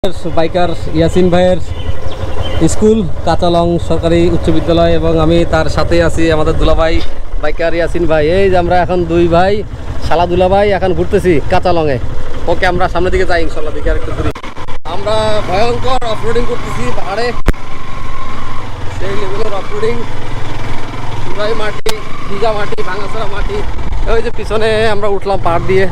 Biker Yasin ভাইয়ের school Kachalong সরকারি উচ্চ বিদ্যালয় এবং আমি তার সাথে আছি আমাদের দুলাভাই বাইকার ইয়াসিন ভাই। এই যে আমরা এখন দুই ভাই শালা দুলাভাই এখন ঘুরতেছি কাঁচালংয়ে। ওকে আমরা সামনের দিকে যাই ইনশাল্লাহ, দিকে আর একটু ঘুরি। আমরা ভয়ঙ্কর অফরোডিং করতেছি পাহাড়ে, সেই লেভেলের অফরোডিং। পুরাই মাটি, ভিজা মাটি, ভাঙাচোরা মাটি। ওই যে পিছনে আমরা উঠলাম পাহাড় দিয়ে।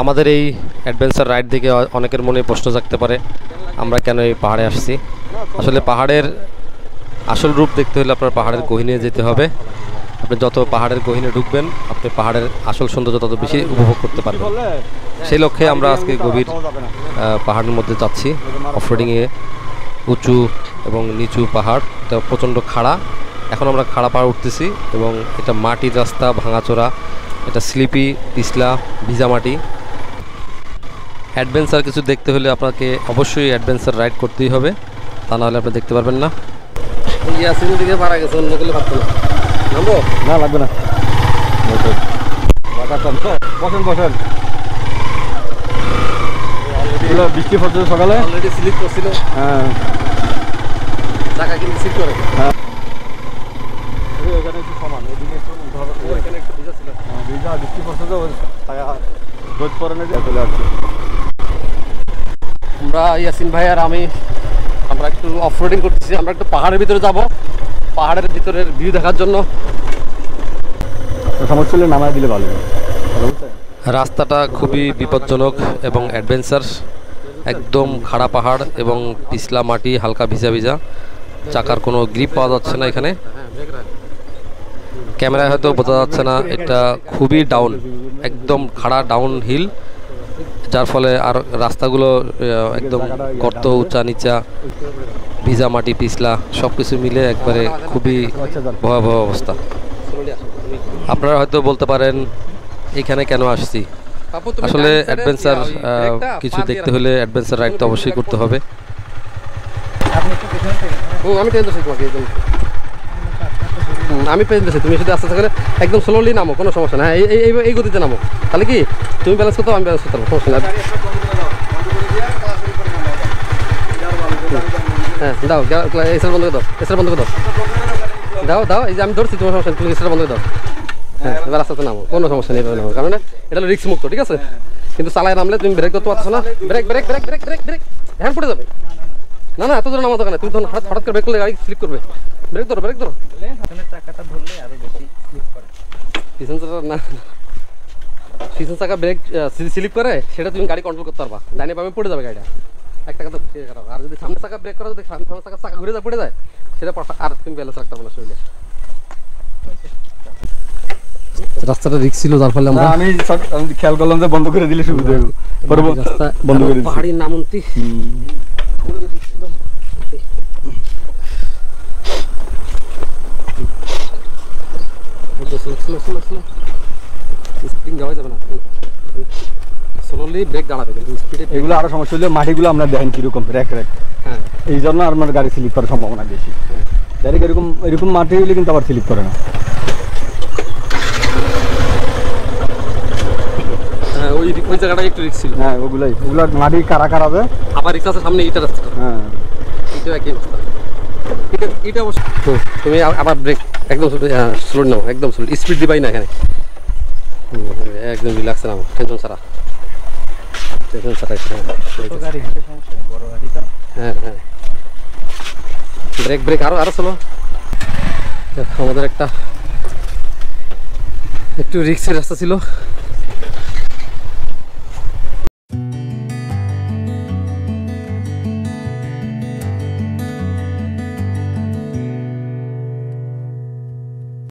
আমাদের এই অ্যাডভেঞ্চার রাইড থেকে অনেকের মনে প্রশ্ন জাগতে পারে আমরা কেন এই পাহাড়ে আসছি। আসলে পাহাড়ের আসল রূপ দেখতে হলে আপনার পাহাড়ের গহীনে যেতে হবে। আপনি যত পাহাড়ের গহীনে ঢুকবেন আপনি পাহাড়ের আসল সৌন্দর্য তত বেশি উপভোগ করতে পারবেন। সেই লক্ষ্যে আমরা আজকে গভীর পাহাড়ের মধ্যে যাচ্ছি অফরোডিংয়ে। উঁচু এবং নিচু পাহাড়, এটা প্রচণ্ড খাড়া। এখন আমরা খাড়া পাহাড় উঠতেছি এবং এটা মাটির রাস্তা, ভাঙাচোরা, এটা স্লিপি, পিছলা, ভিজা মাটি। অ্যাডভেঞ্চার কিছু দেখতে হলে আপনাকে অবশ্যই অ্যাডভেঞ্চার রাইড করতেই হবে, তা নাহলে আপনি দেখতে পারবেন না। ইয়াসিন দিকে পারা গেছে, অন্য গুলো পারতো না। নামবো না, লাগবে না, বসেন বসেন। বৃষ্টি পড়ছে সকালে, অলরেডি স্লিপ করছিল। হ্যাঁ, টাকা কিন্তু স্লিপ করে। হ্যাঁ, এখানে একটু সমান, ওইদিকে এখানে একটু ভিজা ছিল। হ্যাঁ, ভিজা, বৃষ্টি পড়ছে তো রোদ পরে না চলে আসছে। আমরা ইয়াসিন ভাই আর আমি আমরা একটু অফরোডিং করতেছি। আমরা একটু পাহাড়ের ভিতরে যাব, পাহাড়ের ভিতরের ভিউ দেখার জন্য। সমস্যা হলে নামায় দিলে ভালো। রাস্তাটা খুবই বিপজ্জনক এবং অ্যাডভেঞ্চার। একদম খাড়া পাহাড় এবং পিছলা মাটি, হালকা ভিজা ভিজা। চাকার কোনো গ্রিপ পাওয়া যাচ্ছে না এখানে। ক্যামেরায় হয়তো বোঝা যাচ্ছে না, এটা খুবই ডাউন, একদম খাড়া ডাউন হিল, যার ফলে আর রাস্তাগুলো একদম গর্ত, উঁচা নিচা, ভিজা মাটি, পিছলা সব কিছু মিলে একবারে খুবই ভয়াবহ অবস্থা। আপনারা হয়তো বলতে পারেন এখানে কেন আসছি। আসলে অ্যাডভেঞ্চার কিছু দেখতে হলে অ্যাডভেঞ্চার রাইড তো অবশ্যই করতে হবে। আমি পেয়েছি, তুমি শুধু আস্তে আস্তে একদম স্লোলি নামো, কোনো সমস্যা না। হ্যাঁ, এই গতিতে নামো, তাহলে কি তুমি ব্যালেন্স করতে, আমি ব্যালেন্স করতে পারবো, সমস্যা না। হ্যাঁ, দাও এসের বন্ধ করে দাও, এসের বন্ধ করে দাও, দাও দাও। এই যে আমি ধরছি, তোমার সমস্যা, তুমি এসের বন্ধ করে দাও। হ্যাঁ, এবার আস্তে আস্তে নামো, কোনো সমস্যা নেই, নামো, কারণ এটা হলো রিস্ক মুক্ত, ঠিক আছে। কিন্তু চালায় নামলে তুমি ব্রেক করতে পারছো না। Brake brake brake brake brake brake, hand পড়ে যাবে। না না, এত জোরে নামাতে হবে না, তুমি তখন হঠাৎ করে ব্রেক করলে গাড়ি স্লিপ করবে। ব্রেক ধরো, ব্রেক ধরো। চাকাটা ধরলে আরো বেশি স্লিপ করে। পিছন চাকা না, পিছন চাকা ব্রেক স্লিপ করে, সেটা তুমি গাড়ি কন্ট্রোল করতে পারবা। ডাইনে বামে পড়ে যাবে গাড়িটা, একটা কথা খারাপ। আর যদি সামনে চাকা ব্রেক করা, যদি সামনে চাকা ঘুরে যায়, পড়ে যায়, সেটা আর তুমি ব্যালেন্স রাখতে পারবে না শরীরে। রাস্তাটা রিস্ক ছিল, যার ফলে আমি খেয়াল করলাম যে বন্ধ করে দিলে সুবিধা হবে। রাস্তা বন্ধ করে দিচ্ছি, পাহাড়ি নামন্তি। এগুলো আরো সমস্যা হলে মাটিগুলো আমরা দেখেন কিরকম র্যাক র্যাক। হ্যাঁ, এই জন্য আমার গাড়ি স্লিপ করার সম্ভাবনা বেশি। ডাইরেক্ট এরকম মাটি হলে কিন্তু আবার স্লিপ করে না। হ্যাঁ, ওই জায়গাটা একটু রিস্ক ছিল। হ্যাঁ, ওগুলো মাটি কারা কারা যায়, আবার রিক্সা আছে সামনে, ইটা রাস্তা। হ্যাঁ, এটা একই রাস্তা। এটা অবশ্য তুমি আবার ব্রেক একদম স্লো নাও, একদম স্লো, স্পিড দিবাই না এখানে, একদম রিল্যাক্স নাও, টেনশন ছাড়া, টেনশন ছাড়া। হ্যাঁ হ্যাঁ, ব্রেক ব্রেক আরো স্লো। আমাদের একটু রিক্সের রাস্তা ছিল,